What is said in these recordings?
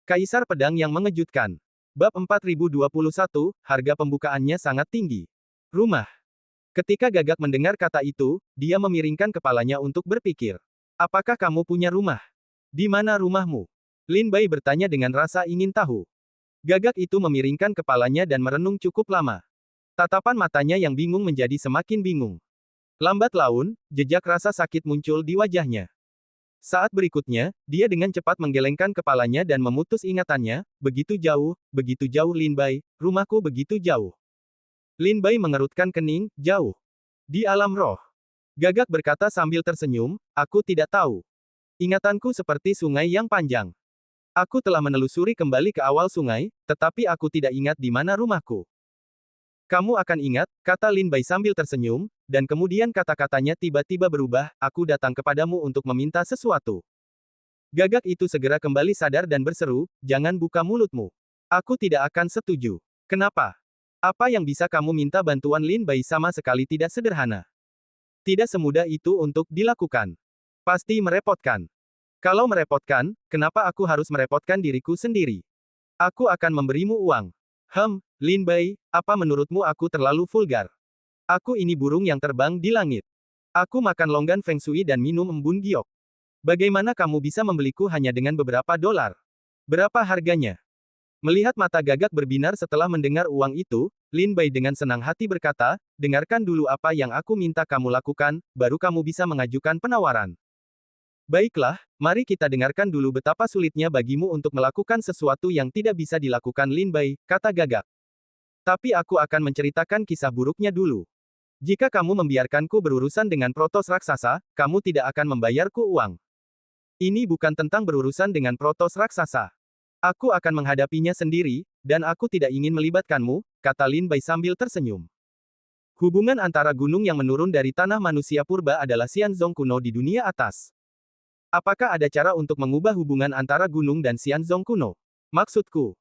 Kaisar Pedang yang Mengejutkan. Bab 4021, harga pembukaannya sangat tinggi. Rumah. Ketika Gagak mendengar kata itu, dia memiringkan kepalanya untuk berpikir. Apakah kamu punya rumah? Di mana rumahmu? Lin Bai bertanya dengan rasa ingin tahu. Gagak itu memiringkan kepalanya dan merenung cukup lama. Tatapan matanya yang bingung menjadi semakin bingung. Lambat laun, jejak rasa sakit muncul di wajahnya. Saat berikutnya, dia dengan cepat menggelengkan kepalanya dan memutus ingatannya, begitu jauh Lin Bai, rumahku begitu jauh. Lin Bai mengerutkan kening, jauh. Di alam roh. Gagak berkata sambil tersenyum, aku tidak tahu. Ingatanku seperti sungai yang panjang. Aku telah menelusuri kembali ke awal sungai, tetapi aku tidak ingat di mana rumahku. Kamu akan ingat, kata Lin Bai sambil tersenyum, dan kemudian kata-katanya tiba-tiba berubah, aku datang kepadamu untuk meminta sesuatu. Gagak itu segera kembali sadar dan berseru, jangan buka mulutmu. Aku tidak akan setuju. Kenapa? Apa yang bisa kamu minta bantuan Lin Bai sama sekali tidak sederhana. Tidak semudah itu untuk dilakukan. Pasti merepotkan. Kalau merepotkan, kenapa aku harus merepotkan diriku sendiri? Aku akan memberimu uang. Lin Bai, apa menurutmu aku terlalu vulgar? Aku ini burung yang terbang di langit. Aku makan longgan feng shui dan minum embun giok. Bagaimana kamu bisa membeliku hanya dengan beberapa dolar? Berapa harganya? Melihat mata Gagak berbinar setelah mendengar uang itu, Lin Bai dengan senang hati berkata, dengarkan dulu apa yang aku minta kamu lakukan, baru kamu bisa mengajukan penawaran. Baiklah, mari kita dengarkan dulu betapa sulitnya bagimu untuk melakukan sesuatu yang tidak bisa dilakukan Lin Bai, kata Gagak. Tapi aku akan menceritakan kisah buruknya dulu. Jika kamu membiarkanku berurusan dengan Protos raksasa, kamu tidak akan membayarku uang. Ini bukan tentang berurusan dengan Protos raksasa. Aku akan menghadapinya sendiri, dan aku tidak ingin melibatkanmu, kata Lin Bai sambil tersenyum. Hubungan antara gunung yang menurun dari tanah manusia purba adalah Xianzong kuno di dunia atas. Apakah ada cara untuk mengubah hubungan antara gunung dan Xianzong kuno? Maksudku,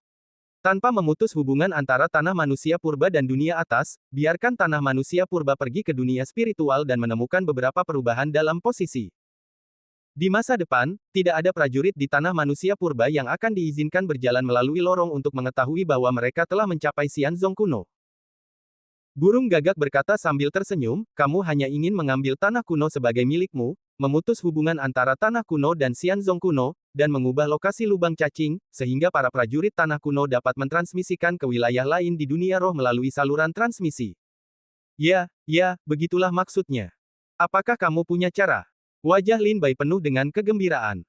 tanpa memutus hubungan antara tanah manusia purba dan dunia atas, biarkan tanah manusia purba pergi ke dunia spiritual dan menemukan beberapa perubahan dalam posisi. Di masa depan, tidak ada prajurit di tanah manusia purba yang akan diizinkan berjalan melalui lorong untuk mengetahui bahwa mereka telah mencapai Xianzong kuno. Burung Gagak berkata sambil tersenyum, kamu hanya ingin mengambil tanah kuno sebagai milikmu, memutus hubungan antara tanah kuno dan Xianzong kuno, dan mengubah lokasi lubang cacing, sehingga para prajurit tanah kuno dapat mentransmisikan ke wilayah lain di dunia roh melalui saluran transmisi. Ya, begitulah maksudnya. Apakah kamu punya cara? Wajah Lin Bai penuh dengan kegembiraan.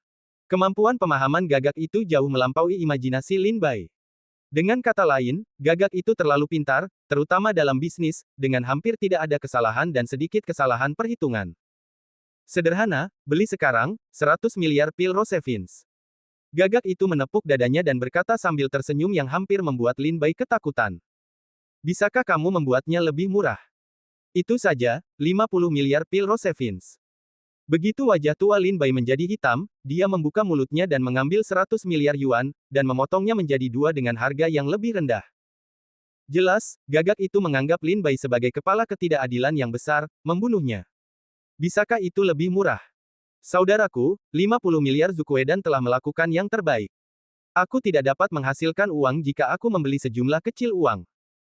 Kemampuan pemahaman Gagak itu jauh melampaui imajinasi Lin Bai. Dengan kata lain, Gagak itu terlalu pintar, terutama dalam bisnis, dengan hampir tidak ada kesalahan dan sedikit kesalahan perhitungan. Sederhana, beli sekarang, 100 miliar pil Rosevins. Gagak itu menepuk dadanya dan berkata sambil tersenyum yang hampir membuat Lin Bai ketakutan. Bisakah kamu membuatnya lebih murah? Itu saja, 50 miliar pil Rosevins. Begitu wajah tua Lin Bai menjadi hitam, dia membuka mulutnya dan mengambil 100 miliar yuan, dan memotongnya menjadi dua dengan harga yang lebih rendah. Jelas, Gagak itu menganggap Lin Bai sebagai kepala ketidakadilan yang besar, membunuhnya. Bisakah itu lebih murah? Saudaraku, 50 miliar Zukuedan telah melakukan yang terbaik. Aku tidak dapat menghasilkan uang jika aku membeli sejumlah kecil uang.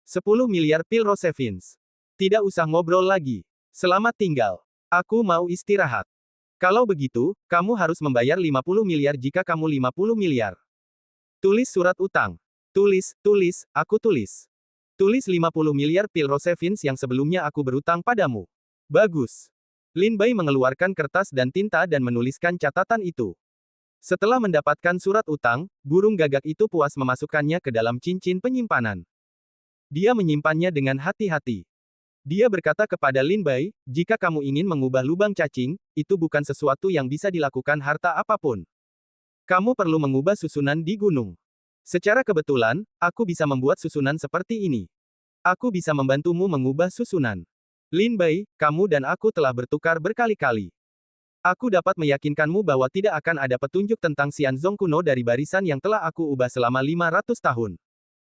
10 miliar pil Rosevins. Tidak usah ngobrol lagi. Selamat tinggal. Aku mau istirahat. Kalau begitu, kamu harus membayar 50 miliar jika kamu 50 miliar. Tulis surat utang. Tulis, aku tulis. Tulis 50 miliar pil Rosevins yang sebelumnya aku berutang padamu. Bagus. Lin Bai mengeluarkan kertas dan tinta dan menuliskan catatan itu. Setelah mendapatkan surat utang, burung Gagak itu puas memasukkannya ke dalam cincin penyimpanan. Dia menyimpannya dengan hati-hati. Dia berkata kepada Lin Bai, jika kamu ingin mengubah lubang cacing, itu bukan sesuatu yang bisa dilakukan harta apapun. Kamu perlu mengubah susunan di gunung. Secara kebetulan, aku bisa membuat susunan seperti ini. Aku bisa membantumu mengubah susunan. Lin Bai, kamu dan aku telah bertukar berkali-kali. Aku dapat meyakinkanmu bahwa tidak akan ada petunjuk tentang Xianzong kuno dari barisan yang telah aku ubah selama 500 tahun.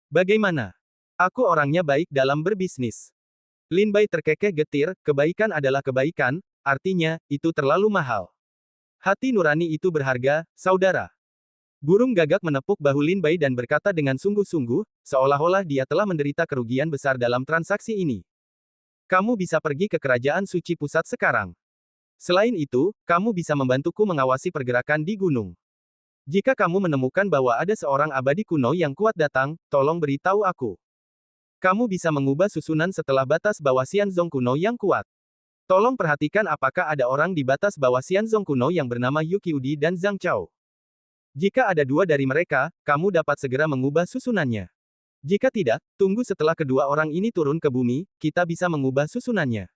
Bagaimana? Aku orangnya baik dalam berbisnis. Lin Bai terkekeh getir, kebaikan adalah kebaikan, artinya, itu terlalu mahal. Hati nurani itu berharga, saudara. Burung gagak menepuk bahu Lin Bai dan berkata dengan sungguh-sungguh, seolah-olah dia telah menderita kerugian besar dalam transaksi ini. Kamu bisa pergi ke kerajaan suci pusat sekarang. Selain itu, kamu bisa membantuku mengawasi pergerakan di gunung. Jika kamu menemukan bahwa ada seorang abadi kuno yang kuat datang, tolong beritahu aku. Kamu bisa mengubah susunan setelah batas bawah Xianzong kuno yang kuat. Tolong perhatikan apakah ada orang di batas bawah Xianzong kuno yang bernama Yu Qiudi dan Zhang Chao. Jika ada dua dari mereka, kamu dapat segera mengubah susunannya. Jika tidak, tunggu setelah kedua orang ini turun ke bumi, kita bisa mengubah susunannya.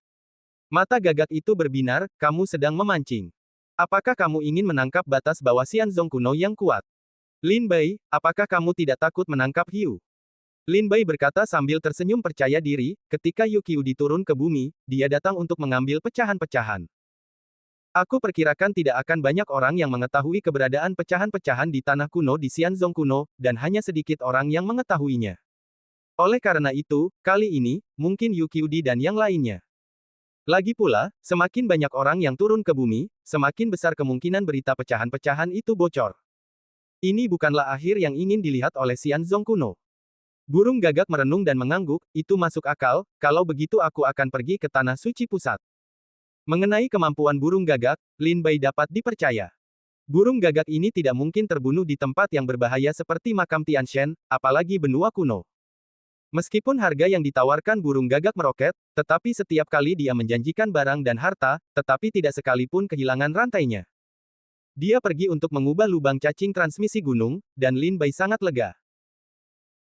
Mata gagak itu berbinar, kamu sedang memancing. Apakah kamu ingin menangkap batas bawah Xianzong kuno yang kuat? Lin Bai, apakah kamu tidak takut menangkap hiu? Lin Bai berkata sambil tersenyum percaya diri, ketika Yu Qiudi turun ke bumi, dia datang untuk mengambil pecahan-pecahan. Aku perkirakan tidak akan banyak orang yang mengetahui keberadaan pecahan-pecahan di tanah kuno di Xianzong kuno, dan hanya sedikit orang yang mengetahuinya. Oleh karena itu, kali ini, mungkin Yu Qiudi dan yang lainnya. Lagi pula, semakin banyak orang yang turun ke bumi, semakin besar kemungkinan berita pecahan-pecahan itu bocor. Ini bukanlah akhir yang ingin dilihat oleh Xianzong kuno. Burung gagak merenung dan mengangguk, itu masuk akal, kalau begitu aku akan pergi ke tanah suci pusat. Mengenai kemampuan burung gagak, Lin Bai dapat dipercaya. Burung gagak ini tidak mungkin terbunuh di tempat yang berbahaya seperti makam Tianshan, apalagi benua kuno. Meskipun harga yang ditawarkan burung gagak meroket, tetapi setiap kali dia menjanjikan barang dan harta, tetapi tidak sekalipun kehilangan rantainya. Dia pergi untuk mengubah lubang cacing transmisi gunung, dan Lin Bai sangat lega.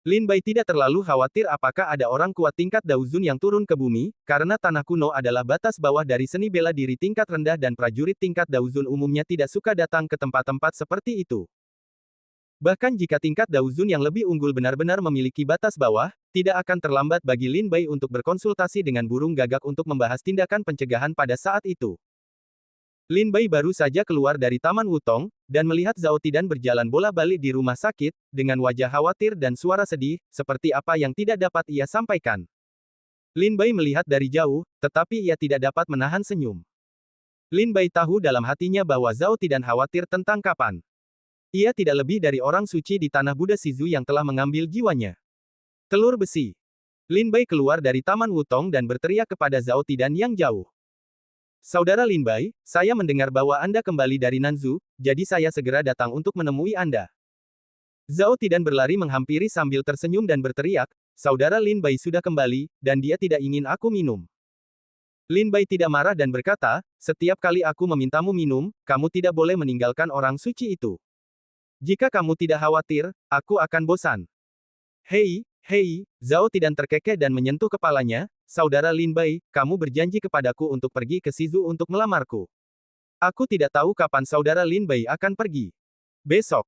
Lin Bai tidak terlalu khawatir apakah ada orang kuat tingkat Daozun yang turun ke bumi, karena tanah kuno adalah batas bawah dari seni bela diri tingkat rendah dan prajurit tingkat Daozun umumnya tidak suka datang ke tempat-tempat seperti itu. Bahkan jika tingkat Daozun yang lebih unggul benar-benar memiliki batas bawah, tidak akan terlambat bagi Lin Bai untuk berkonsultasi dengan burung gagak untuk membahas tindakan pencegahan pada saat itu. Lin Bai baru saja keluar dari Taman Wutong, dan melihat Zhao Tidan berjalan bola-balik di rumah sakit, dengan wajah khawatir dan suara sedih, seperti apa yang tidak dapat ia sampaikan. Lin Bai melihat dari jauh, tetapi ia tidak dapat menahan senyum. Lin Bai tahu dalam hatinya bahwa Zhao Tidan khawatir tentang kapan. Ia tidak lebih dari orang suci di tanah Buddha Shizu yang telah mengambil jiwanya. Telur besi. Lin Bai keluar dari Taman Wutong dan berteriak kepada Zhao Tidan yang jauh. Saudara Lin Bai, saya mendengar bahwa Anda kembali dari Nanzu, jadi saya segera datang untuk menemui Anda. Zhao Tidan berlari menghampiri sambil tersenyum dan berteriak, Saudara Lin Bai sudah kembali, dan dia tidak ingin aku minum. Lin Bai tidak marah dan berkata, setiap kali aku memintamu minum, kamu tidak boleh meninggalkan orang suci itu. Jika kamu tidak khawatir, aku akan bosan. Hei, Zhao Tidan terkekeh dan menyentuh kepalanya, Saudara Lin Bai, kamu berjanji kepadaku untuk pergi ke Shizu untuk melamarku. Aku tidak tahu kapan Saudara Lin Bai akan pergi. Besok.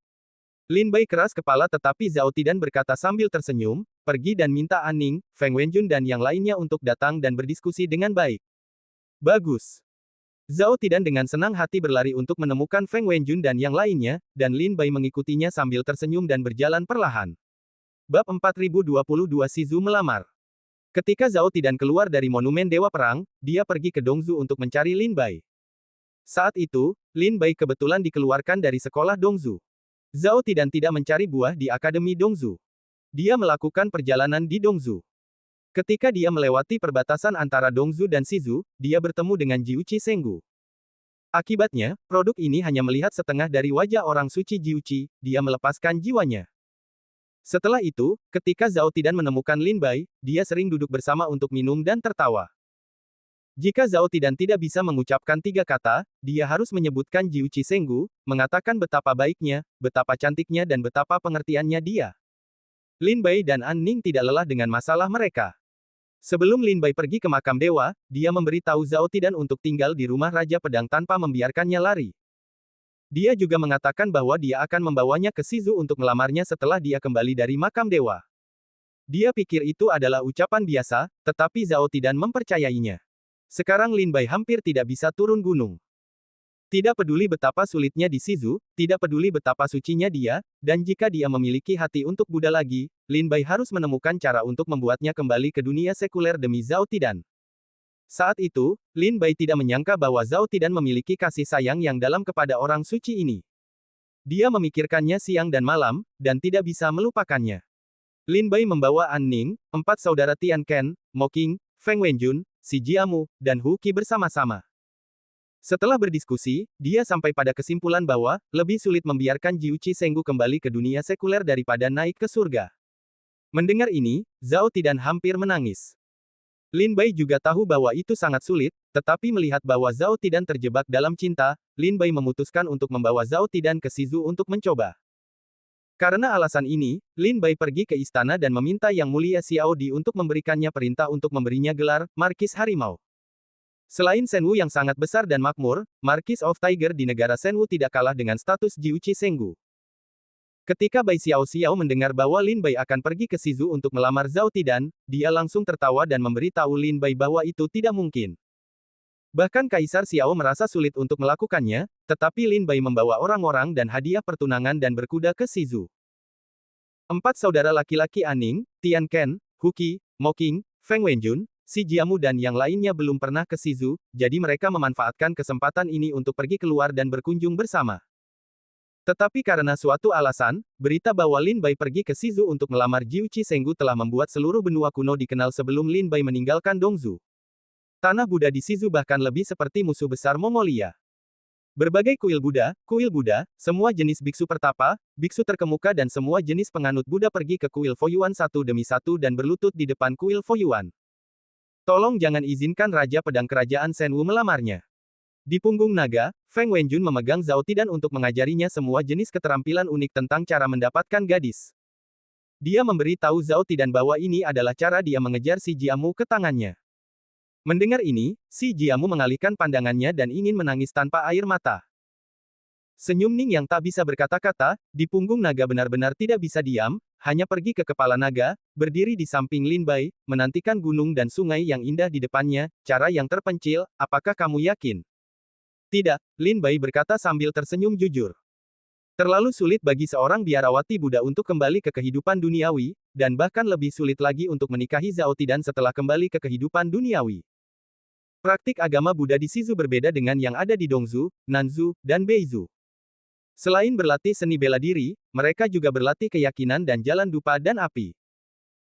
Lin Bai keras kepala tetapi Zhao Tidan berkata sambil tersenyum, pergi dan minta Anning, Feng Wenjun dan yang lainnya untuk datang dan berdiskusi dengan baik. Bagus. Zhao Tidan dengan senang hati berlari untuk menemukan Feng Wenjun dan yang lainnya, dan Lin Bai mengikutinya sambil tersenyum dan berjalan perlahan. Bab 4022 Shizu melamar. Ketika Zhao Tidan keluar dari Monumen Dewa Perang, dia pergi ke Dongzu untuk mencari Lin Bai. Saat itu, Lin Bai kebetulan dikeluarkan dari sekolah Dongzu. Zhao Tidan tidak mencari buah di Akademi Dongzu. Dia melakukan perjalanan di Dongzu. Ketika dia melewati perbatasan antara Dongzu dan Shizu, dia bertemu dengan Jiuqi Senggu. Akibatnya, produk ini hanya melihat setengah dari wajah orang suci Jiuqi, dia melepaskan jiwanya. Setelah itu, ketika Zhao Tidan menemukan Lin Bai, dia sering duduk bersama untuk minum dan tertawa. Jika Zhao Tidan tidak bisa mengucapkan 3 kata, dia harus menyebutkan Jiuqi Senggu, mengatakan betapa baiknya, betapa cantiknya dan betapa pengertiannya dia. Lin Bai dan An Ning tidak lelah dengan masalah mereka. Sebelum Lin Bai pergi ke makam dewa, dia memberitahu Zhao Tidan untuk tinggal di rumah Raja Pedang tanpa membiarkannya lari. Dia juga mengatakan bahwa dia akan membawanya ke Shizu untuk melamarnya setelah dia kembali dari makam dewa. Dia pikir itu adalah ucapan biasa, tetapi Zhao Tidan mempercayainya. Sekarang Lin Bai hampir tidak bisa turun gunung. Tidak peduli betapa sulitnya di Shizu, tidak peduli betapa sucinya dia, dan jika dia memiliki hati untuk Buddha lagi, Lin Bai harus menemukan cara untuk membuatnya kembali ke dunia sekuler demi Zhao Tidan. Saat itu, Lin Bai tidak menyangka bahwa Zhao Tidan memiliki kasih sayang yang dalam kepada orang suci ini. Dia memikirkannya siang dan malam, dan tidak bisa melupakannya. Lin Bai membawa An Ning, 4 saudara Tian Ken, Mo Qing, Feng Wenjun, Si Jiamu, dan Hu Qi bersama-sama. Setelah berdiskusi, dia sampai pada kesimpulan bahwa, lebih sulit membiarkan Jiuqi Senggu kembali ke dunia sekuler daripada naik ke surga. Mendengar ini, Zhao Tidan hampir menangis. Lin Bai juga tahu bahwa itu sangat sulit, tetapi melihat bahwa Zhao Tidan terjebak dalam cinta, Lin Bai memutuskan untuk membawa Zhao Tidan ke Shizu untuk mencoba. Karena alasan ini, Lin Bai pergi ke istana dan meminta Yang Mulia Xiao Di untuk memberikannya perintah untuk memberinya gelar Markis Harimau. Selain Shenwu yang sangat besar dan makmur, Marquis of Tiger di negara Shenwu tidak kalah dengan status Jiuqi Senggu. Ketika Bai Xiao Xiao mendengar bahwa Lin Bai akan pergi ke Shizu untuk melamar Zhao Tidan, dia langsung tertawa dan memberi tahu Lin Bai bahwa itu tidak mungkin. Bahkan Kaisar Xiao merasa sulit untuk melakukannya, tetapi Lin Bai membawa orang-orang dan hadiah pertunangan dan berkuda ke Shizu. 4 saudara laki-laki An Ning, Tian Ken, Hu Qi, Mo Qing, Feng Wenjun, Si Jiamu dan yang lainnya belum pernah ke Shizu, jadi mereka memanfaatkan kesempatan ini untuk pergi keluar dan berkunjung bersama. Tetapi karena suatu alasan, berita bahwa Lin Bai pergi ke Shizu untuk melamar Jiuqi Senggu telah membuat seluruh benua kuno dikenal sebelum Lin Bai meninggalkan Dongzu. Tanah Buddha di Shizu bahkan lebih seperti musuh besar Mongolia. Berbagai kuil Buddha, semua jenis biksu pertapa, biksu terkemuka dan semua jenis penganut Buddha pergi ke kuil Foyuan satu demi satu dan berlutut di depan kuil Foyuan. Tolong jangan izinkan Raja Pedang Kerajaan Shenwu melamarnya. Di punggung naga, Feng Wenjun memegang Zhao Tidan untuk mengajarinya semua jenis keterampilan unik tentang cara mendapatkan gadis. Dia memberi tahu Zhao Tidan bahwa ini adalah cara dia mengejar Si Jiamu ke tangannya. Mendengar ini, Si Jiamu mengalihkan pandangannya dan ingin menangis tanpa air mata. Senyum Ning yang tak bisa berkata-kata, di punggung naga benar-benar tidak bisa diam, hanya pergi ke kepala naga, berdiri di samping Lin Bai, menantikan gunung dan sungai yang indah di depannya, cara yang terpencil, apakah kamu yakin? Tidak, Lin Bai berkata sambil tersenyum jujur. Terlalu sulit bagi seorang biarawati Buddha untuk kembali ke kehidupan duniawi, dan bahkan lebih sulit lagi untuk menikahi Zhao Tidan setelah kembali ke kehidupan duniawi. Praktik agama Buddha di Shizu berbeda dengan yang ada di Dongzu, Nanzu, dan Beizu. Selain berlatih seni bela diri, mereka juga berlatih keyakinan dan jalan dupa dan api.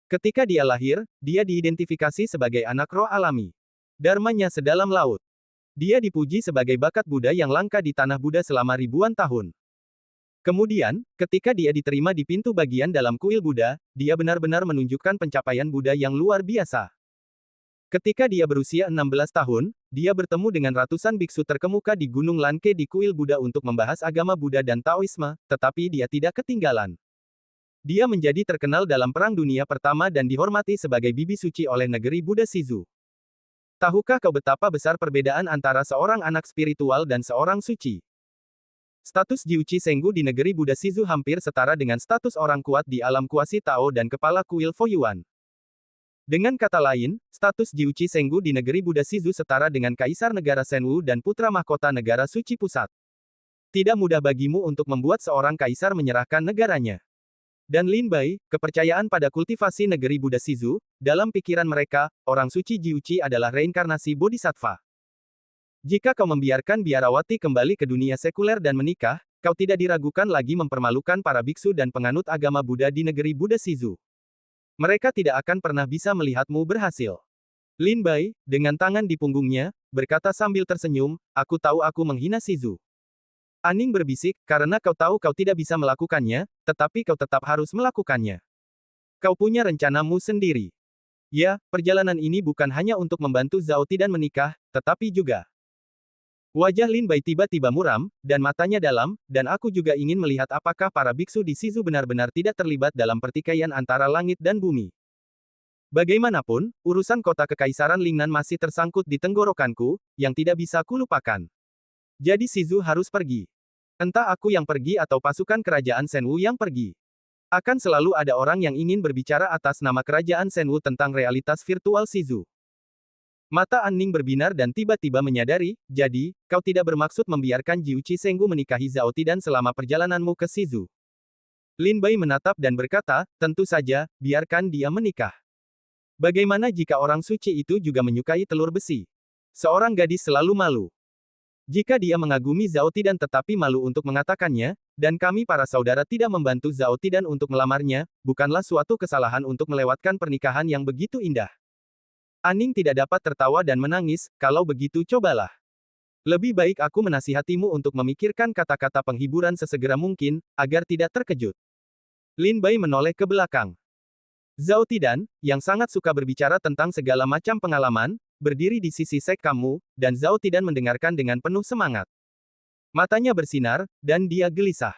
Ketika dia lahir, dia diidentifikasi sebagai anak roh alami. Dharmanya sedalam laut. Dia dipuji sebagai bakat Buddha yang langka di tanah Buddha selama ribuan tahun. Kemudian, ketika dia diterima di pintu bagian dalam kuil Buddha, dia benar-benar menunjukkan pencapaian Buddha yang luar biasa. Ketika dia berusia 16 tahun, dia bertemu dengan ratusan biksu terkemuka di Gunung Lanke di kuil Buddha untuk membahas agama Buddha dan Taoisme, tetapi dia tidak ketinggalan. Dia menjadi terkenal dalam Perang Dunia Pertama dan dihormati sebagai bibi suci oleh negeri Buddha Shizu. Tahukah kau betapa besar perbedaan antara seorang anak spiritual dan seorang suci? Status Jiuqi Senggu di negeri Buddha Shizu hampir setara dengan status orang kuat di alam kuasi Tao dan kepala kuil Foyuan. Dengan kata lain, status Jiuqi Senggu di negeri Buddha Shizu setara dengan Kaisar Negara Shenwu dan Putra Mahkota Negara Suci Pusat. Tidak mudah bagimu untuk membuat seorang kaisar menyerahkan negaranya. Dan Lin Bai, kepercayaan pada kultivasi negeri Buddha Shizu, dalam pikiran mereka, orang suci Jiuqi adalah reinkarnasi bodhisattva. Jika kau membiarkan biarawati kembali ke dunia sekuler dan menikah, kau tidak diragukan lagi mempermalukan para biksu dan penganut agama Buddha di negeri Buddha Shizu. Mereka tidak akan pernah bisa melihatmu berhasil. Lin Bai, dengan tangan di punggungnya, berkata sambil tersenyum, aku tahu aku menghina Shizu. An Ning berbisik, karena kau tahu kau tidak bisa melakukannya, tetapi kau tetap harus melakukannya. Kau punya rencanamu sendiri. Ya, perjalanan ini bukan hanya untuk membantu Zhao Tidan menikah, tetapi juga. Wajah Lin Bai tiba-tiba muram, dan matanya dalam, dan aku juga ingin melihat apakah para biksu di Shizu benar-benar tidak terlibat dalam pertikaian antara langit dan bumi. Bagaimanapun, urusan kota kekaisaran Lingnan masih tersangkut di tenggorokanku, yang tidak bisa kulupakan. Jadi Shizu harus pergi. Entah aku yang pergi atau pasukan kerajaan Shenwu yang pergi. Akan selalu ada orang yang ingin berbicara atas nama kerajaan Shenwu tentang realitas virtual Shizu. Mata An Ning berbinar dan tiba-tiba menyadari, jadi, kau tidak bermaksud membiarkan Jiuqi Senggu menikahi Zhao Tidan selama perjalananmu ke Shizu. Lin Bai menatap dan berkata, tentu saja, biarkan dia menikah. Bagaimana jika orang suci itu juga menyukai telur besi? Seorang gadis selalu malu. Jika dia mengagumi Zhao Tidan tetapi malu untuk mengatakannya, dan kami para saudara tidak membantu Zhao Tidan untuk melamarnya, bukanlah suatu kesalahan untuk melewatkan pernikahan yang begitu indah. Aning tidak dapat tertawa dan menangis, kalau begitu cobalah. Lebih baik aku menasihatimu untuk memikirkan kata-kata penghiburan sesegera mungkin, agar tidak terkejut. Lin Bai menoleh ke belakang. Zhao Tidan, yang sangat suka berbicara tentang segala macam pengalaman, berdiri di sisi Sek kamu, dan Zhao Tidan mendengarkan dengan penuh semangat. Matanya bersinar, dan dia gelisah.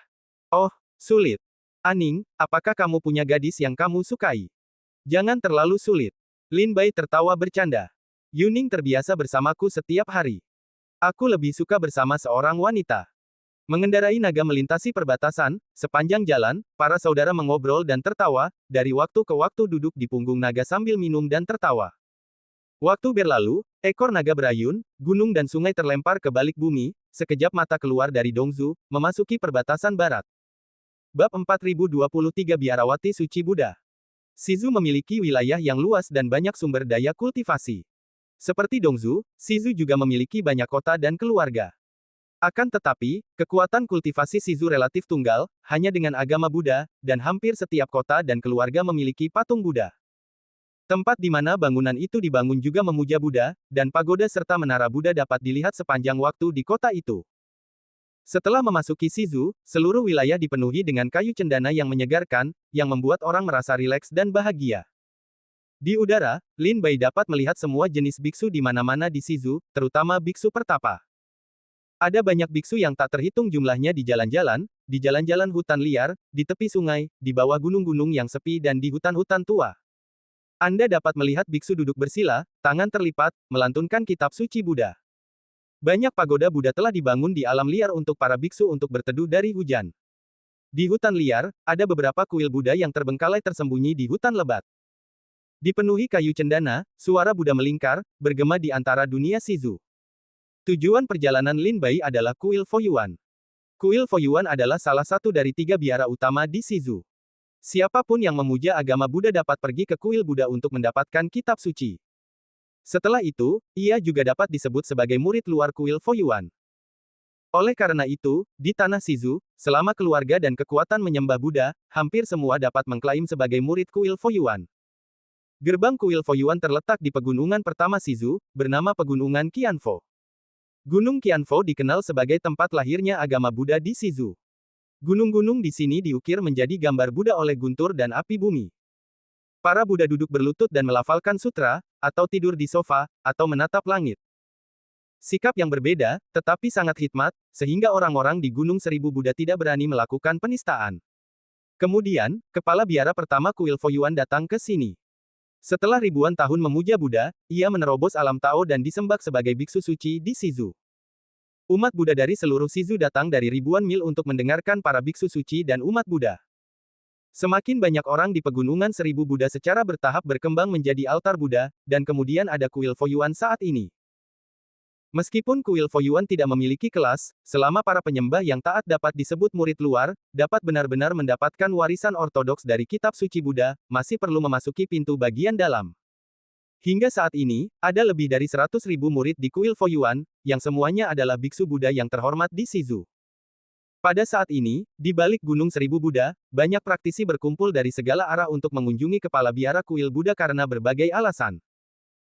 Oh, sulit. Aning, apakah kamu punya gadis yang kamu sukai? Jangan terlalu sulit. Lin Bai tertawa bercanda. Yuning terbiasa bersamaku setiap hari. Aku lebih suka bersama seorang wanita. Mengendarai naga melintasi perbatasan, sepanjang jalan, para saudara mengobrol dan tertawa, dari waktu ke waktu duduk di punggung naga sambil minum dan tertawa. Waktu berlalu, ekor naga berayun, gunung dan sungai terlempar ke balik bumi, sekejap mata keluar dari Dongzu, memasuki perbatasan barat. Bab 4023 Biarawati Suci Buddha. Shizu memiliki wilayah yang luas dan banyak sumber daya kultivasi. Seperti Dongzu, Shizu juga memiliki banyak kota dan keluarga. Akan tetapi, kekuatan kultivasi Shizu relatif tunggal, hanya dengan agama Buddha, dan hampir setiap kota dan keluarga memiliki patung Buddha. Tempat di mana bangunan itu dibangun juga memuja Buddha, dan pagoda serta menara Buddha dapat dilihat sepanjang waktu di kota itu. Setelah memasuki Shizu, seluruh wilayah dipenuhi dengan kayu cendana yang menyegarkan, yang membuat orang merasa rileks dan bahagia. Di udara, Lin Bai dapat melihat semua jenis biksu di mana-mana di Shizu, terutama biksu pertapa. Ada banyak biksu yang tak terhitung jumlahnya di jalan-jalan hutan liar, di tepi sungai, di bawah gunung-gunung yang sepi dan di hutan-hutan tua. Anda dapat melihat biksu duduk bersila, tangan terlipat, melantunkan kitab suci Buddha. Banyak pagoda Buddha telah dibangun di alam liar untuk para biksu untuk berteduh dari hujan. Di hutan liar, ada beberapa kuil Buddha yang terbengkalai tersembunyi di hutan lebat. Dipenuhi kayu cendana, suara Buddha melingkar, bergema di antara dunia Shizu. Tujuan perjalanan Lin Bai adalah kuil Foyuan. Kuil Foyuan adalah salah satu dari 3 biara utama di Shizu. Siapapun yang memuja agama Buddha dapat pergi ke kuil Buddha untuk mendapatkan kitab suci. Setelah itu, ia juga dapat disebut sebagai murid luar kuil Foyuan. Oleh karena itu, di tanah Shizu, selama keluarga dan kekuatan menyembah Buddha, hampir semua dapat mengklaim sebagai murid kuil Foyuan. Gerbang kuil Foyuan terletak di pegunungan pertama Shizu, bernama Pegunungan Qianfo. Gunung Qianfo dikenal sebagai tempat lahirnya agama Buddha di Shizu. Gunung-gunung di sini diukir menjadi gambar Buddha oleh guntur dan api bumi. Para Buddha duduk berlutut dan melafalkan sutra, atau tidur di sofa, atau menatap langit. Sikap yang berbeda, tetapi sangat hikmat, sehingga orang-orang di Gunung Seribu Buddha tidak berani melakukan penistaan. Kemudian, kepala biara pertama kuil Foyuan datang ke sini. Setelah ribuan tahun memuja Buddha, ia menerobos alam Tao dan disembah sebagai biksu suci di Shizu. Umat Buddha dari seluruh Shizu datang dari ribuan mil untuk mendengarkan para biksu suci dan umat Buddha. Semakin banyak orang di pegunungan Seribu Buddha secara bertahap berkembang menjadi altar Buddha, dan kemudian ada kuil Foyuan saat ini. Meskipun kuil Foyuan tidak memiliki kelas, selama para penyembah yang taat dapat disebut murid luar, dapat benar-benar mendapatkan warisan ortodoks dari kitab suci Buddha, masih perlu memasuki pintu bagian dalam. Hingga saat ini, ada lebih dari 100.000 murid di kuil Foyuan, yang semuanya adalah biksu Buddha yang terhormat di Shizu. Pada saat ini, di balik Gunung Seribu Buddha, banyak praktisi berkumpul dari segala arah untuk mengunjungi kepala biara kuil Buddha karena berbagai alasan.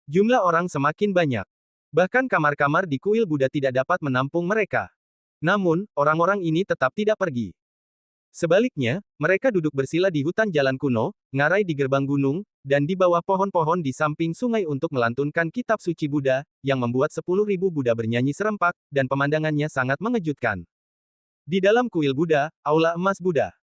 Jumlah orang semakin banyak. Bahkan kamar-kamar di kuil Buddha tidak dapat menampung mereka. Namun, orang-orang ini tetap tidak pergi. Sebaliknya, mereka duduk bersila di hutan jalan kuno, ngarai di gerbang gunung, dan di bawah pohon-pohon di samping sungai untuk melantunkan kitab suci Buddha, yang membuat 10.000 Buddha bernyanyi serempak, dan pemandangannya sangat mengejutkan. Di dalam kuil Buddha, aula emas Buddha.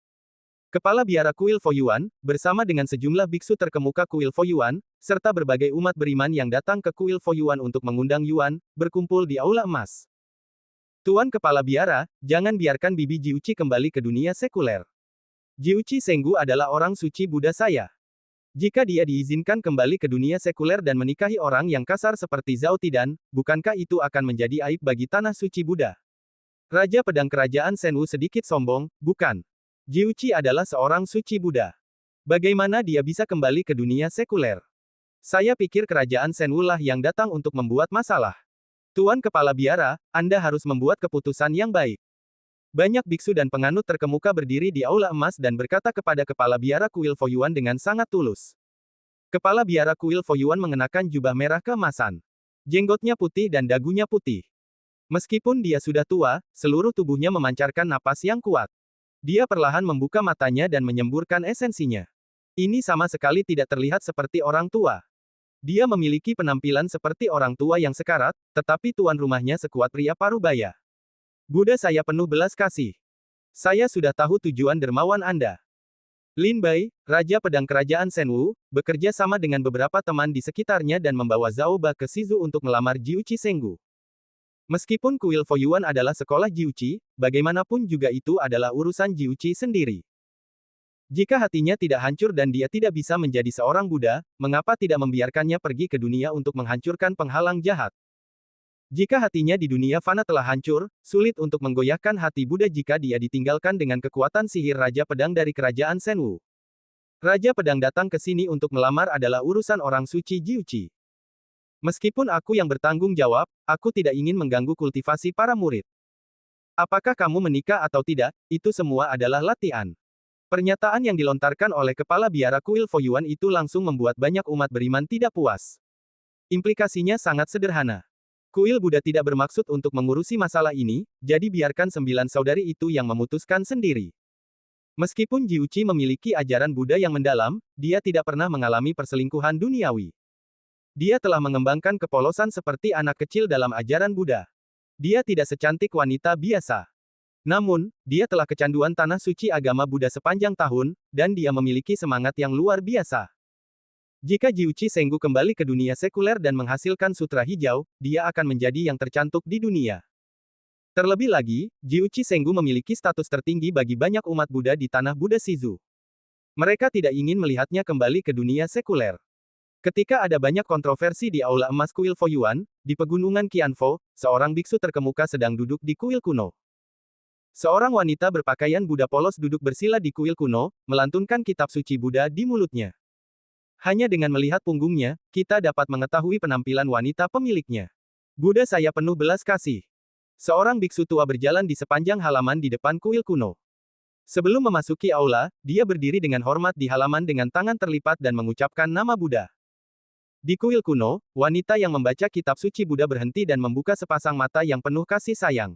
Kepala biara kuil Foyuan, bersama dengan sejumlah biksu terkemuka kuil Foyuan, serta berbagai umat beriman yang datang ke kuil Foyuan untuk mengundang Yuan, berkumpul di aula emas. Tuan Kepala Biara, jangan biarkan Bibi Jiuchi kembali ke dunia sekuler. Jiuchi Senggu adalah orang suci Buddha saya. Jika dia diizinkan kembali ke dunia sekuler dan menikahi orang yang kasar seperti Zhao Tidan, bukankah itu akan menjadi aib bagi tanah suci Buddha? Raja Pedang Kerajaan Shenwu sedikit sombong, bukan? Jiuchi adalah seorang suci Buddha. Bagaimana dia bisa kembali ke dunia sekuler? Saya pikir kerajaan Shenwu lah yang datang untuk membuat masalah. Tuan Kepala Biara, Anda harus membuat keputusan yang baik. Banyak biksu dan penganut terkemuka berdiri di aula emas dan berkata kepada kepala biara kuil Foyuan dengan sangat tulus. Kepala biara kuil Foyuan mengenakan jubah merah keemasan. Jenggotnya putih dan dagunya putih. Meskipun dia sudah tua, seluruh tubuhnya memancarkan napas yang kuat. Dia perlahan membuka matanya dan menyemburkan esensinya. Ini sama sekali tidak terlihat seperti orang tua. Dia memiliki penampilan seperti orang tua yang sekarat, tetapi tuan rumahnya sekuat pria parubaya. Buddha saya penuh belas kasih. Saya sudah tahu tujuan dermawan Anda. Lin Bai, Raja Pedang Kerajaan Senwu, bekerja sama dengan beberapa teman di sekitarnya dan membawa Zhao Ba ke Shizu untuk melamar Jiuqi Senggu. Meskipun kuil Foyuan adalah sekolah Jiuqi, bagaimanapun juga itu adalah urusan Jiuqi sendiri. Jika hatinya tidak hancur dan dia tidak bisa menjadi seorang Buddha, mengapa tidak membiarkannya pergi ke dunia untuk menghancurkan penghalang jahat? Jika hatinya di dunia fana telah hancur, sulit untuk menggoyahkan hati Buddha jika dia ditinggalkan dengan kekuatan sihir Raja Pedang dari Kerajaan Senwu. Raja Pedang datang ke sini untuk melamar adalah urusan orang suci Jiuqi. Meskipun aku yang bertanggung jawab, aku tidak ingin mengganggu kultivasi para murid. Apakah kamu menikah atau tidak, itu semua adalah latihan. Pernyataan yang dilontarkan oleh kepala biara kuil Foyuan itu langsung membuat banyak umat beriman tidak puas. Implikasinya sangat sederhana. Kuil Buddha tidak bermaksud untuk mengurusi masalah ini, jadi biarkan 9 saudari itu yang memutuskan sendiri. Meskipun Jiuqi memiliki ajaran Buddha yang mendalam, dia tidak pernah mengalami perselingkuhan duniawi. Dia telah mengembangkan kepolosan seperti anak kecil dalam ajaran Buddha. Dia tidak secantik wanita biasa. Namun, dia telah kecanduan tanah suci agama Buddha sepanjang tahun, dan dia memiliki semangat yang luar biasa. Jika Jiuqi Senggu kembali ke dunia sekuler dan menghasilkan sutra hijau, dia akan menjadi yang tercantik di dunia. Terlebih lagi, Jiuqi Senggu memiliki status tertinggi bagi banyak umat Buddha di tanah Buddha Shizu. Mereka tidak ingin melihatnya kembali ke dunia sekuler. Ketika ada banyak kontroversi di aula emas kuil Foyuan, di pegunungan Qianfo, seorang biksu terkemuka sedang duduk di kuil kuno. Seorang wanita berpakaian Buddha polos duduk bersila di kuil kuno, melantunkan kitab suci Buddha di mulutnya. Hanya dengan melihat punggungnya, kita dapat mengetahui penampilan wanita pemiliknya. Buddha saya penuh belas kasih. Seorang biksu tua berjalan di sepanjang halaman di depan kuil kuno. Sebelum memasuki aula, dia berdiri dengan hormat di halaman dengan tangan terlipat dan mengucapkan nama Buddha. Di kuil kuno, wanita yang membaca kitab suci Buddha berhenti dan membuka sepasang mata yang penuh kasih sayang.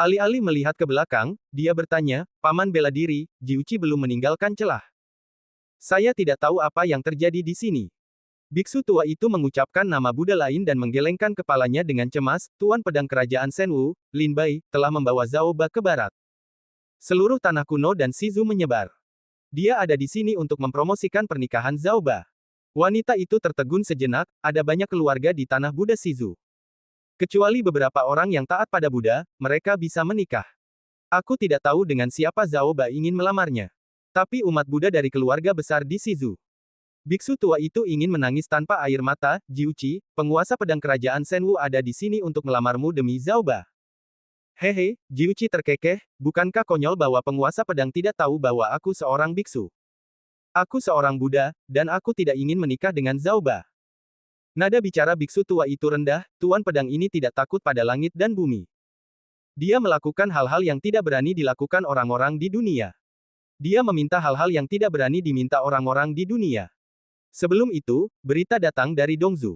Alih-alih melihat ke belakang, dia bertanya, "Paman bela diri, Jiuqi belum meninggalkan celah. Saya tidak tahu apa yang terjadi di sini." Biksu tua itu mengucapkan nama Buddha lain dan menggelengkan kepalanya dengan cemas. Tuan Pedang Kerajaan Senwu, Lin Bai, telah membawa Zhao Ba ke barat. Seluruh tanah kuno dan Shizu menyebar. Dia ada di sini untuk mempromosikan pernikahan Zhao Ba. Wanita itu tertegun sejenak, ada banyak keluarga di tanah Buddha Shizu. Kecuali beberapa orang yang taat pada Buddha, mereka bisa menikah. Aku tidak tahu dengan siapa Zhao Ba ingin melamarnya. Tapi umat Buddha dari keluarga besar di Shizu. Biksu tua itu ingin menangis tanpa air mata. Jiuqi, penguasa pedang kerajaan Senwu ada di sini untuk melamarmu demi Zhao Ba. Hehe, Jiuqi terkekeh, bukankah konyol bahwa penguasa pedang tidak tahu bahwa aku seorang biksu? Aku seorang Buddha, dan aku tidak ingin menikah dengan Zhao Ba. Nada bicara biksu tua itu rendah, tuan pedang ini tidak takut pada langit dan bumi. Dia melakukan hal-hal yang tidak berani dilakukan orang-orang di dunia. Dia meminta hal-hal yang tidak berani diminta orang-orang di dunia. Sebelum itu, berita datang dari Dongzu.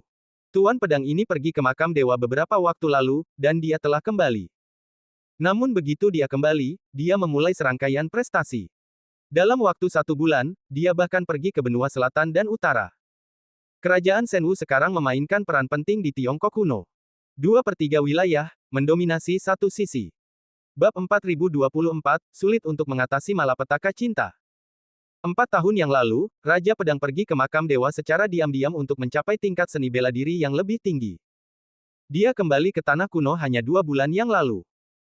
Tuan pedang ini pergi ke makam dewa beberapa waktu lalu, dan dia telah kembali. Namun begitu dia kembali, dia memulai serangkaian prestasi. Dalam waktu 1 bulan, dia bahkan pergi ke benua selatan dan utara. Kerajaan Senwu sekarang memainkan peran penting di Tiongkok kuno. 2/3 wilayah, mendominasi satu sisi. Bab 4024, sulit untuk mengatasi malapetaka cinta. 4 tahun yang lalu, Raja Pedang pergi ke makam dewa secara diam-diam untuk mencapai tingkat seni bela diri yang lebih tinggi. Dia kembali ke tanah kuno hanya 2 bulan yang lalu.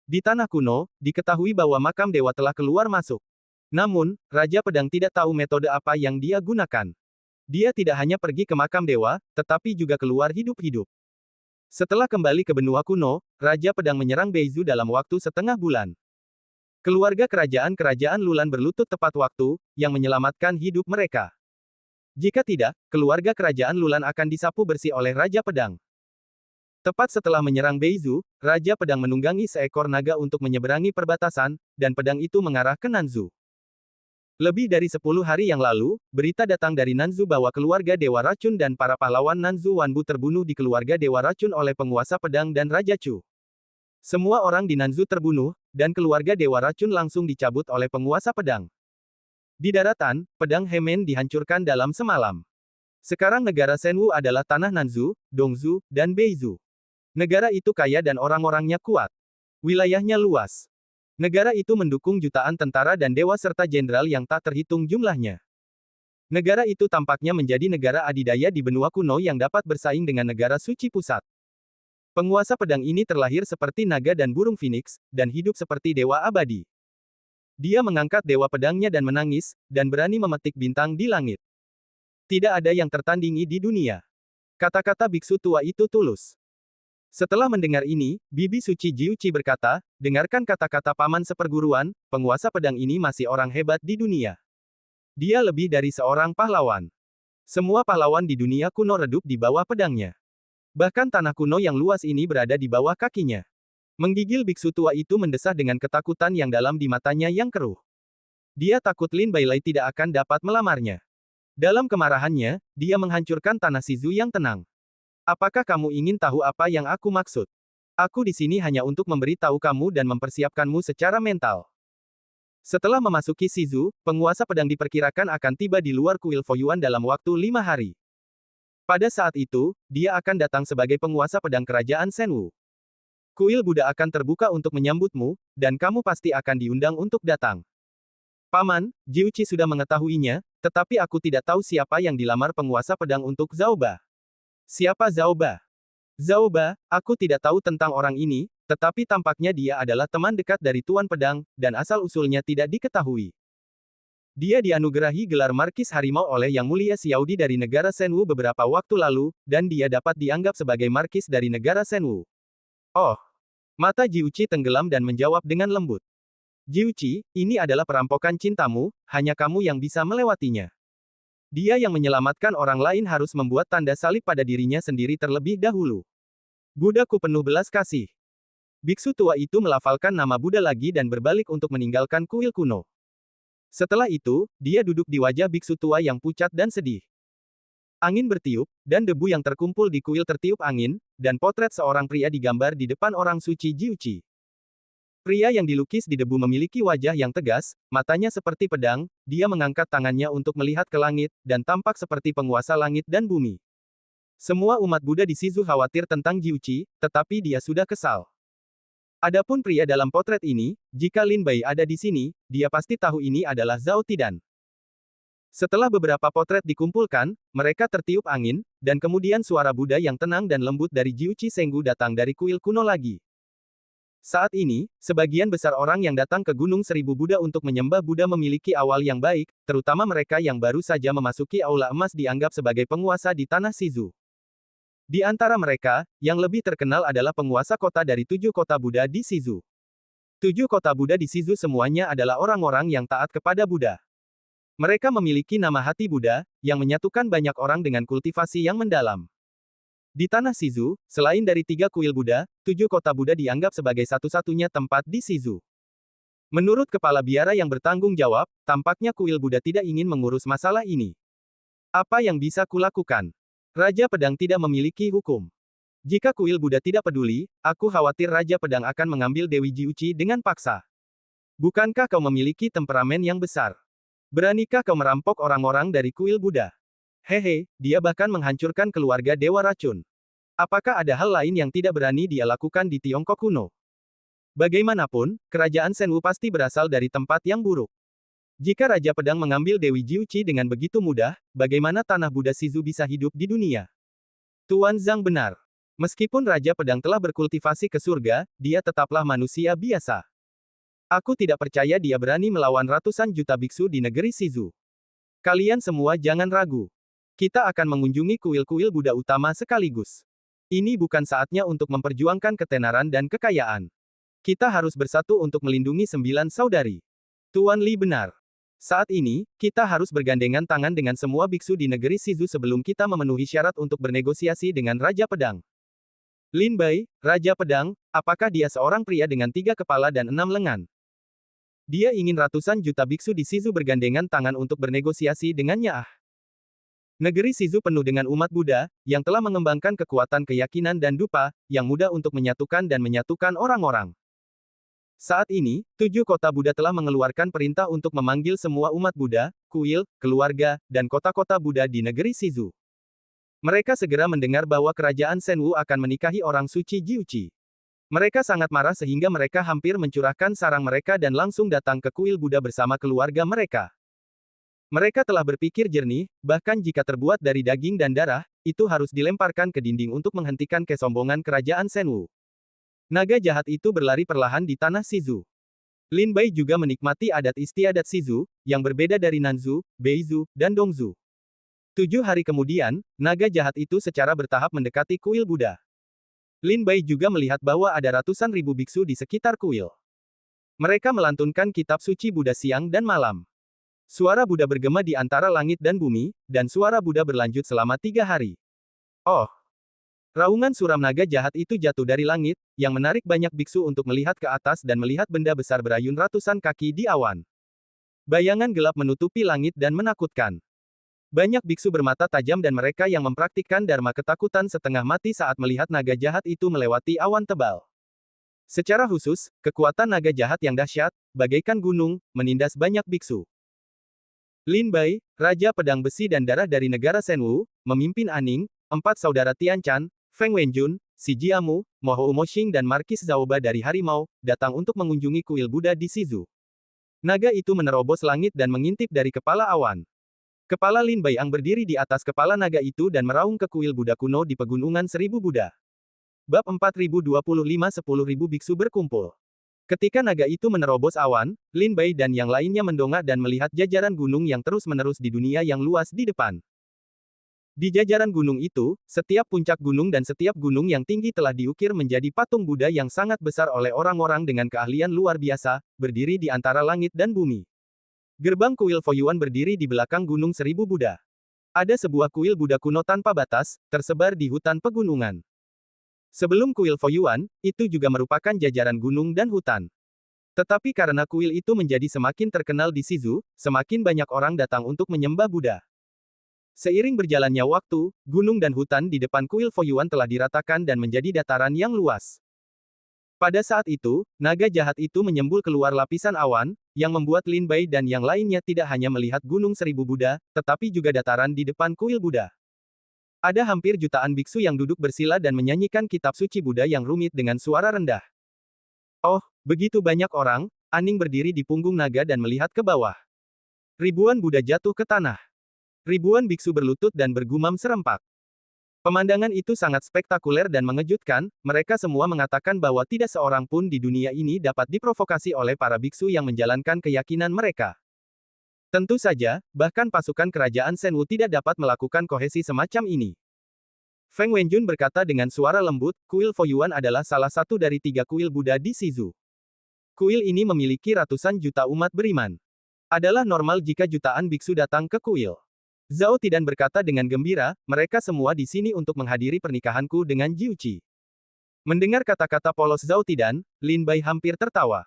Di tanah kuno, diketahui bahwa makam dewa telah keluar masuk. Namun, Raja Pedang tidak tahu metode apa yang dia gunakan. Dia tidak hanya pergi ke makam dewa, tetapi juga keluar hidup-hidup. Setelah kembali ke benua kuno, Raja Pedang menyerang Beizu dalam waktu setengah bulan. Keluarga kerajaan-kerajaan Lulan berlutut tepat waktu, yang menyelamatkan hidup mereka. Jika tidak, keluarga kerajaan Lulan akan disapu bersih oleh Raja Pedang. Tepat setelah menyerang Beizu, Raja Pedang menunggangi seekor naga untuk menyeberangi perbatasan, dan pedang itu mengarah ke Nanzu. Lebih dari 10 hari yang lalu, berita datang dari Nanzu bahwa keluarga Dewa Racun dan para pahlawan Nanzu Wanbu terbunuh di keluarga Dewa Racun oleh penguasa pedang dan Raja Chu. Semua orang di Nanzu terbunuh, dan keluarga Dewa Racun langsung dicabut oleh penguasa pedang. Di daratan, pedang Hemen dihancurkan dalam semalam. Sekarang negara Shenwu adalah tanah Nanzu, Dongzu, dan Beizu. Negara itu kaya dan orang-orangnya kuat. Wilayahnya luas. Negara itu mendukung jutaan tentara dan dewa serta jenderal yang tak terhitung jumlahnya. Negara itu tampaknya menjadi negara adidaya di benua kuno yang dapat bersaing dengan negara suci pusat. Penguasa pedang ini terlahir seperti naga dan burung phoenix, dan hidup seperti dewa abadi. Dia mengangkat dewa pedangnya dan menangis, dan berani memetik bintang di langit. Tidak ada yang tertandingi di dunia. Kata-kata biksu tua itu tulus. Setelah mendengar ini, Bibi Suci Jiuchi berkata, dengarkan kata-kata paman seperguruan, penguasa pedang ini masih orang hebat di dunia. Dia lebih dari seorang pahlawan. Semua pahlawan di dunia kuno redup di bawah pedangnya. Bahkan tanah kuno yang luas ini berada di bawah kakinya. Menggigil biksu tua itu mendesah dengan ketakutan yang dalam di matanya yang keruh. Dia takut Lin Bailai tidak akan dapat melamarnya. Dalam kemarahannya, dia menghancurkan tanah Shizu yang tenang. Apakah kamu ingin tahu apa yang aku maksud? Aku di sini hanya untuk memberi tahu kamu dan mempersiapkanmu secara mental. Setelah memasuki Shizu, penguasa pedang diperkirakan akan tiba di luar kuil Foyuan dalam waktu 5 hari. Pada saat itu, dia akan datang sebagai penguasa pedang kerajaan Shenwu. Kuil Buddha akan terbuka untuk menyambutmu, dan kamu pasti akan diundang untuk datang. Paman, Jiuchi sudah mengetahuinya, tetapi aku tidak tahu siapa yang dilamar penguasa pedang untuk Zaoba. Siapa Zaoba? Zaoba, aku tidak tahu tentang orang ini, tetapi tampaknya dia adalah teman dekat dari Tuan Pedang, dan asal-usulnya tidak diketahui. Dia dianugerahi gelar Markis Harimau oleh Yang Mulia Xiaodi dari negara Shenwu beberapa waktu lalu, dan dia dapat dianggap sebagai Markis dari negara Shenwu. Oh! Mata Jiuchi tenggelam dan menjawab dengan lembut. Jiuchi, ini adalah perampokan cintamu, hanya kamu yang bisa melewatinya. Dia yang menyelamatkan orang lain harus membuat tanda salib pada dirinya sendiri terlebih dahulu. Buddhaku penuh belas kasih. Biksu tua itu melafalkan nama Buddha lagi dan berbalik untuk meninggalkan kuil kuno. Setelah itu, dia duduk di wajah biksu tua yang pucat dan sedih. Angin bertiup, dan debu yang terkumpul di kuil tertiup angin, dan potret seorang pria digambar di depan orang suci Jiuchi. Pria yang dilukis di debu memiliki wajah yang tegas, matanya seperti pedang, dia mengangkat tangannya untuk melihat ke langit, dan tampak seperti penguasa langit dan bumi. Semua umat Buddha di Shizu khawatir tentang Jiuchi, tetapi dia sudah kesal. Adapun pria dalam potret ini, jika Lin Bai ada di sini, dia pasti tahu ini adalah Zhao Tidan. Setelah beberapa potret dikumpulkan, mereka tertiup angin, dan kemudian suara Buddha yang tenang dan lembut dari Jiuchi Senggu datang dari kuil kuno lagi. Saat ini, sebagian besar orang yang datang ke Gunung Seribu Buddha untuk menyembah Buddha memiliki awal yang baik, terutama mereka yang baru saja memasuki Aula Emas dianggap sebagai penguasa di tanah Shizu. Di antara mereka, yang lebih terkenal adalah penguasa kota dari 7 kota Buddha di Shizu. 7 kota Buddha di Shizu semuanya adalah orang-orang yang taat kepada Buddha. Mereka memiliki nama hati Buddha, yang menyatukan banyak orang dengan kultivasi yang mendalam. Di tanah Shizu, selain dari 3 kuil Buddha, 7 kota Buddha dianggap sebagai satu-satunya tempat di Shizu. Menurut kepala biara yang bertanggung jawab, tampaknya kuil Buddha tidak ingin mengurus masalah ini. Apa yang bisa kulakukan? Raja Pedang tidak memiliki hukum. Jika kuil Buddha tidak peduli, aku khawatir Raja Pedang akan mengambil Dewi Jiuchi dengan paksa. Bukankah kau memiliki temperamen yang besar? Beranikah kau merampok orang-orang dari kuil Buddha? Hehe, dia bahkan menghancurkan keluarga Dewa Racun. Apakah ada hal lain yang tidak berani dia lakukan di Tiongkok kuno? Bagaimanapun, kerajaan Shenwu pasti berasal dari tempat yang buruk. Jika Raja Pedang mengambil Dewi Jiuchi dengan begitu mudah, bagaimana tanah Buddha Shizu bisa hidup di dunia? Tuan Zhang benar. Meskipun Raja Pedang telah berkultivasi ke surga, dia tetaplah manusia biasa. Aku tidak percaya dia berani melawan ratusan juta biksu di negeri Shizu. Kalian semua jangan ragu. Kita akan mengunjungi kuil-kuil Buddha utama sekaligus. Ini bukan saatnya untuk memperjuangkan ketenaran dan kekayaan. Kita harus bersatu untuk melindungi 9 saudari. Tuan Li benar. Saat ini, kita harus bergandengan tangan dengan semua biksu di negeri Shizu sebelum kita memenuhi syarat untuk bernegosiasi dengan Raja Pedang. Lin Bai, Raja Pedang, apakah dia seorang pria dengan 3 kepala dan 6 lengan? Dia ingin ratusan juta biksu di Shizu bergandengan tangan untuk bernegosiasi dengannya. Negeri Shizu penuh dengan umat Buddha, yang telah mengembangkan kekuatan keyakinan dan dupa, yang mudah untuk menyatukan dan menyatukan orang-orang. Saat ini, 7 kota Buddha telah mengeluarkan perintah untuk memanggil semua umat Buddha, kuil, keluarga, dan kota-kota Buddha di negeri Shizu. Mereka segera mendengar bahwa kerajaan Shenwu akan menikahi orang suci Jiuqi. Mereka sangat marah sehingga mereka hampir mencurahkan sarang mereka dan langsung datang ke kuil Buddha bersama keluarga mereka. Mereka telah berpikir jernih, bahkan jika terbuat dari daging dan darah, itu harus dilemparkan ke dinding untuk menghentikan kesombongan kerajaan Shenwu. Naga jahat itu berlari perlahan di tanah Shizu. Lin Bai juga menikmati adat istiadat Shizu, yang berbeda dari Nanzu, Beizu, dan Dongzu. 7 hari kemudian, naga jahat itu secara bertahap mendekati kuil Buddha. Lin Bai juga melihat bahwa ada ratusan ribu biksu di sekitar kuil. Mereka melantunkan kitab suci Buddha siang dan malam. Suara Buddha bergema di antara langit dan bumi, dan suara Buddha berlanjut selama 3 hari. Oh! Raungan suram naga jahat itu jatuh dari langit, yang menarik banyak biksu untuk melihat ke atas dan melihat benda besar berayun ratusan kaki di awan. Bayangan gelap menutupi langit dan menakutkan. Banyak biksu bermata tajam dan mereka yang mempraktikkan dharma ketakutan setengah mati saat melihat naga jahat itu melewati awan tebal. Secara khusus, kekuatan naga jahat yang dahsyat, bagaikan gunung, menindas banyak biksu. Lin Bai, Raja Pedang Besi dan Darah dari negara Shenwu, memimpin Aning, 4 saudara Tian Chan, Feng Wenjun, Si Jiamu, Mohou Moshing dan Markis Zaoba dari Harimau, datang untuk mengunjungi kuil Buddha di Shizu. Naga itu menerobos langit dan mengintip dari kepala awan. Kepala Lin Bai Ang berdiri di atas kepala naga itu dan meraung ke kuil Buddha kuno di pegunungan 1000 Buddha. Bab 4025 10.000 biksu berkumpul. Ketika naga itu menerobos awan, Lin Bai dan yang lainnya mendongak dan melihat jajaran gunung yang terus-menerus di dunia yang luas di depan. Di jajaran gunung itu, setiap puncak gunung dan setiap gunung yang tinggi telah diukir menjadi patung Buddha yang sangat besar oleh orang-orang dengan keahlian luar biasa, berdiri di antara langit dan bumi. Gerbang kuil Foyuan berdiri di belakang gunung 1000 Buddha. Ada sebuah kuil Buddha kuno tanpa batas, tersebar di hutan pegunungan. Sebelum kuil Foyuan, itu juga merupakan jajaran gunung dan hutan. Tetapi karena kuil itu menjadi semakin terkenal di Shizu, semakin banyak orang datang untuk menyembah Buddha. Seiring berjalannya waktu, gunung dan hutan di depan kuil Foyuan telah diratakan dan menjadi dataran yang luas. Pada saat itu, naga jahat itu menyembul keluar lapisan awan, yang membuat Lin Bai dan yang lainnya tidak hanya melihat gunung 1000 Buddha, tetapi juga dataran di depan kuil Buddha. Ada hampir jutaan biksu yang duduk bersila dan menyanyikan kitab suci Buddha yang rumit dengan suara rendah. Oh, begitu banyak orang. Aning berdiri di punggung naga dan melihat ke bawah. Ribuan Buddha jatuh ke tanah. Ribuan biksu berlutut dan bergumam serempak. Pemandangan itu sangat spektakuler dan mengejutkan, mereka semua mengatakan bahwa tidak seorang pun di dunia ini dapat diprovokasi oleh para biksu yang menjalankan keyakinan mereka. Tentu saja, bahkan pasukan kerajaan Shenwu tidak dapat melakukan kohesi semacam ini. Feng Wenjun berkata dengan suara lembut, kuil Foyuan adalah salah satu dari 3 kuil Buddha di Shizu. Kuil ini memiliki ratusan juta umat beriman. Adalah normal jika jutaan biksu datang ke kuil. Zhao Tidan berkata dengan gembira, mereka semua di sini untuk menghadiri pernikahanku dengan Jiuqi. Mendengar kata-kata polos Zhao Tidan, Lin Bai hampir tertawa.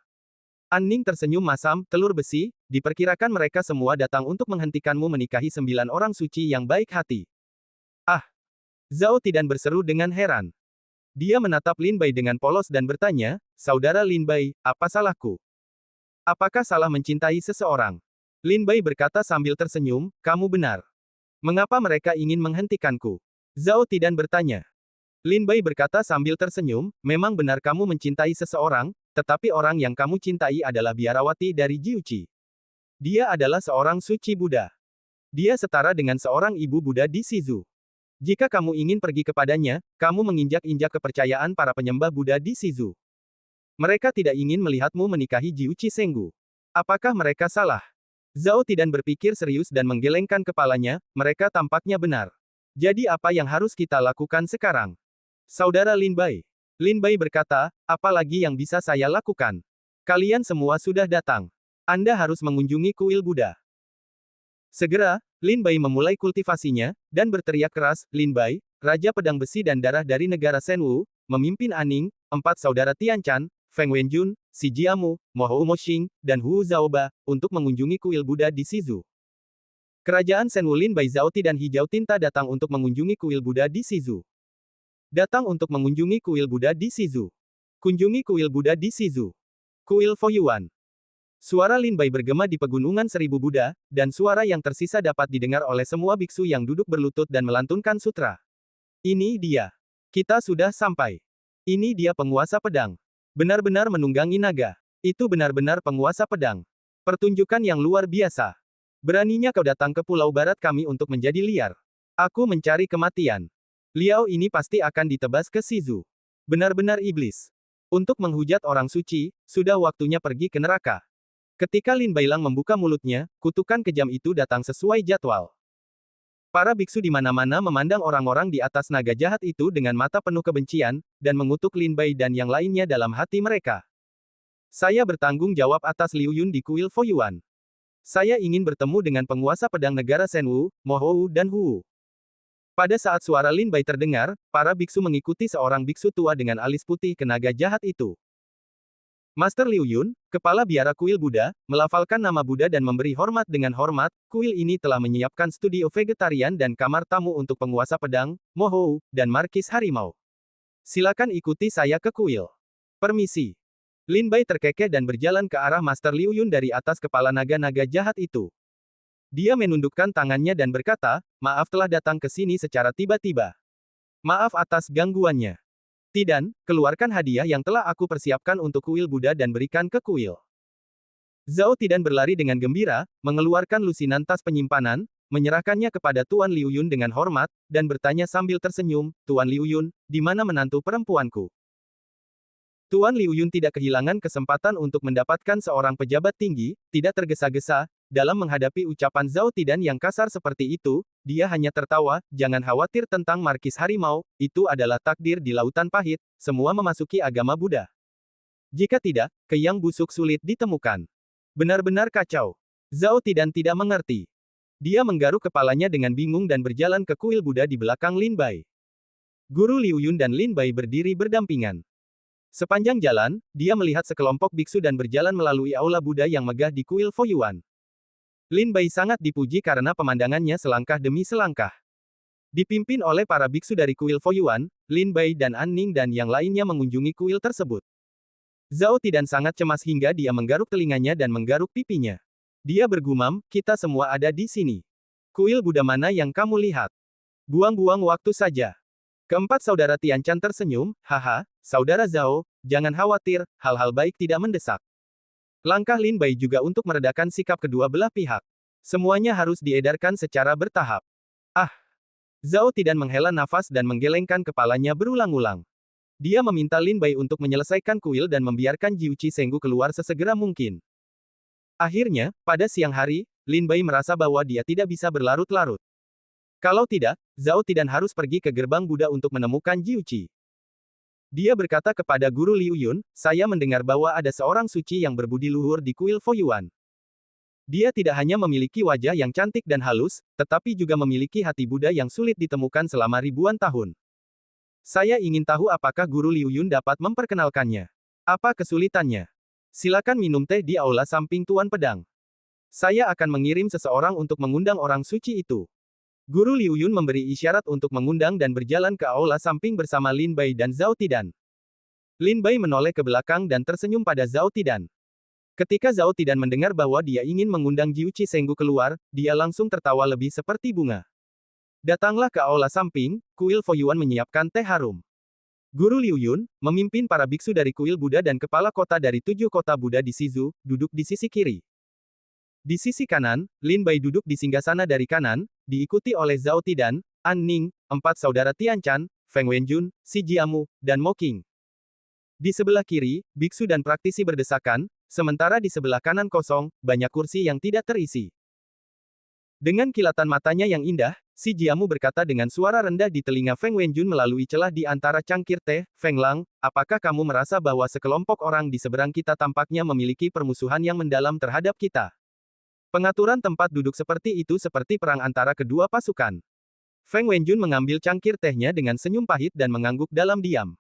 Anning tersenyum masam, telur besi, diperkirakan mereka semua datang untuk menghentikanmu menikahi 9 orang suci yang baik hati. Ah! Zhao Tidan berseru dengan heran. Dia menatap Lin Bai dengan polos dan bertanya, Saudara Lin Bai, apa salahku? Apakah salah mencintai seseorang? Lin Bai berkata sambil tersenyum, kamu benar. Mengapa mereka ingin menghentikanku? Zhao Tidan bertanya. Lin Bai berkata sambil tersenyum, memang benar kamu mencintai seseorang, tetapi orang yang kamu cintai adalah biarawati dari Jiuqi. Dia adalah seorang suci Buddha. Dia setara dengan seorang ibu Buddha di Shizu. Jika kamu ingin pergi kepadanya, kamu menginjak-injak kepercayaan para penyembah Buddha di Shizu. Mereka tidak ingin melihatmu menikahi Jiuqi Senggu. Apakah mereka salah? Zhao Tidan berpikir serius dan menggelengkan kepalanya, mereka tampaknya benar. Jadi apa yang harus kita lakukan sekarang? Saudara Lin Bai. Lin Bai berkata, apa lagi yang bisa saya lakukan? Kalian semua sudah datang. Anda harus mengunjungi kuil Buddha. Segera, Lin Bai memulai kultivasinya, dan berteriak keras, Lin Bai, Raja Pedang Besi dan Darah dari negara Shenwu, memimpin Aning, 4 saudara Tian Chan, Feng Wenjun, Si Jiamu, Mo Hou Moxing, dan Hu Zaoba, untuk mengunjungi kuil Buddha di Shizu. Kerajaan Shenwu Lin Bai Zhaoti dan Hijau Tinta datang untuk mengunjungi kuil Buddha di Shizu. Datang untuk mengunjungi kuil Buddha di Shizu. Kunjungi kuil Buddha di Shizu. Kuil Foyuan. Suara Lin Bai bergema di pegunungan Seribu Buddha, dan suara yang tersisa dapat didengar oleh semua biksu yang duduk berlutut dan melantunkan sutra. Ini dia. Kita sudah sampai. Ini dia penguasa pedang. Benar-benar menunggangi naga. Itu benar-benar penguasa pedang. Pertunjukan yang luar biasa. Beraninya kau datang ke pulau barat kami untuk menjadi liar. Aku mencari kematian. Liao ini pasti akan ditebas ke Shizu. Benar-benar iblis. Untuk menghujat orang suci, sudah waktunya pergi ke neraka. Ketika Lin Bailang membuka mulutnya, kutukan kejam itu datang sesuai jadwal. Para biksu di mana-mana memandang orang-orang di atas naga jahat itu dengan mata penuh kebencian, dan mengutuk Lin Bai dan yang lainnya dalam hati mereka. Saya bertanggung jawab atas Liu Yun di kuil Foyuan. Saya ingin bertemu dengan penguasa pedang negara Shenwu, Mo Hou dan Hu. Pada saat suara Lin Bai terdengar, para biksu mengikuti seorang biksu tua dengan alis putih ke naga jahat itu. Master Liu Yun, kepala biara kuil Buddha, melafalkan nama Buddha dan memberi hormat dengan hormat. Kuil ini telah menyiapkan studio vegetarian dan kamar tamu untuk penguasa pedang, Mo Hou, dan Markis Harimau. Silakan ikuti saya ke kuil. Permisi. Lin Bai terkekeh dan berjalan ke arah Master Liu Yun dari atas kepala naga-naga jahat itu. Dia menundukkan tangannya dan berkata, maaf telah datang ke sini secara tiba-tiba. Maaf atas gangguannya. Tidan, keluarkan hadiah yang telah aku persiapkan untuk kuil Buddha dan berikan ke kuil. Zhao Tidan berlari dengan gembira, mengeluarkan lusinan tas penyimpanan, menyerahkannya kepada Tuan Liu Yun dengan hormat, dan bertanya sambil tersenyum, Tuan Liu Yun, di mana menantu perempuanku? Tuan Liu Yun tidak kehilangan kesempatan untuk mendapatkan seorang pejabat tinggi, tidak tergesa-gesa, dalam menghadapi ucapan Zhao Tidan yang kasar seperti itu, dia hanya tertawa, jangan khawatir tentang Markis Harimau, itu adalah takdir di lautan pahit, semua memasuki agama Buddha. Jika tidak, keyang busuk sulit ditemukan. Benar-benar kacau. Zhao Tidan tidak mengerti. Dia menggaruk kepalanya dengan bingung dan berjalan ke kuil Buddha di belakang Lin Bai. Guru Liu Yun dan Lin Bai berdiri berdampingan. Sepanjang jalan, dia melihat sekelompok biksu dan berjalan melalui aula Buddha yang megah di kuil Foyuan. Lin Bai sangat dipuji karena pemandangannya selangkah demi selangkah. Dipimpin oleh para biksu dari kuil Foyuan, Lin Bai dan An Ning dan yang lainnya mengunjungi kuil tersebut. Zhao Tidan sangat cemas hingga dia menggaruk telinganya dan menggaruk pipinya. Dia bergumam, kita semua ada di sini. Kuil Buddha mana yang kamu lihat? Buang-buang waktu saja. Keempat saudara Tian Chan tersenyum, haha, saudara Zhao, jangan khawatir, hal-hal baik tidak mendesak. Langkah Lin Bai juga untuk meredakan sikap kedua belah pihak. Semuanya harus diedarkan secara bertahap. Ah! Zhao Tidan menghela nafas dan menggelengkan kepalanya berulang-ulang. Dia meminta Lin Bai untuk menyelesaikan kuil dan membiarkan Jiuqi Senggu keluar sesegera mungkin. Akhirnya, pada siang hari, Lin Bai merasa bahwa dia tidak bisa berlarut-larut. Kalau tidak, Zhao Tidan harus pergi ke gerbang Buddha untuk menemukan Jiuqi. Dia berkata kepada Guru Liu Yun, saya mendengar bahwa ada seorang suci yang berbudi luhur di kuil Foyuan. Dia tidak hanya memiliki wajah yang cantik dan halus, tetapi juga memiliki hati Buddha yang sulit ditemukan selama ribuan tahun. Saya ingin tahu apakah Guru Liu Yun dapat memperkenalkannya. Apa kesulitannya? Silakan minum teh di aula samping Tuan Pedang. Saya akan mengirim seseorang untuk mengundang orang suci itu. Guru Liu Yun memberi isyarat untuk mengundang dan berjalan ke aula samping bersama Lin Bai dan Zhao Tidan. Lin Bai menoleh ke belakang dan tersenyum pada Zhao Tidan. Ketika Zhao Tidan mendengar bahwa dia ingin mengundang Jiuqi Senggu keluar, dia langsung tertawa lebih seperti bunga. Datanglah ke aula samping, kuil Foyuan menyiapkan teh harum. Guru Liu Yun, memimpin para biksu dari kuil Buddha dan kepala kota dari 7 kota Buddha di Shizu, duduk di sisi kiri. Di sisi kanan, Lin Bai duduk di singgasana dari kanan, diikuti oleh Zhao Tidan, An Ning, 4 saudara Tian Chan, Feng Wenjun, Si Jiamu, dan Mo Qing. Di sebelah kiri, biksu dan praktisi berdesakan, sementara di sebelah kanan kosong, banyak kursi yang tidak terisi. Dengan kilatan matanya yang indah, Si Jiamu berkata dengan suara rendah di telinga Feng Wenjun melalui celah di antara cangkir teh, Feng Lang, apakah kamu merasa bahwa sekelompok orang di seberang kita tampaknya memiliki permusuhan yang mendalam terhadap kita? Pengaturan tempat duduk seperti itu seperti perang antara kedua pasukan. Feng Wenjun mengambil cangkir tehnya dengan senyum pahit dan mengangguk dalam diam.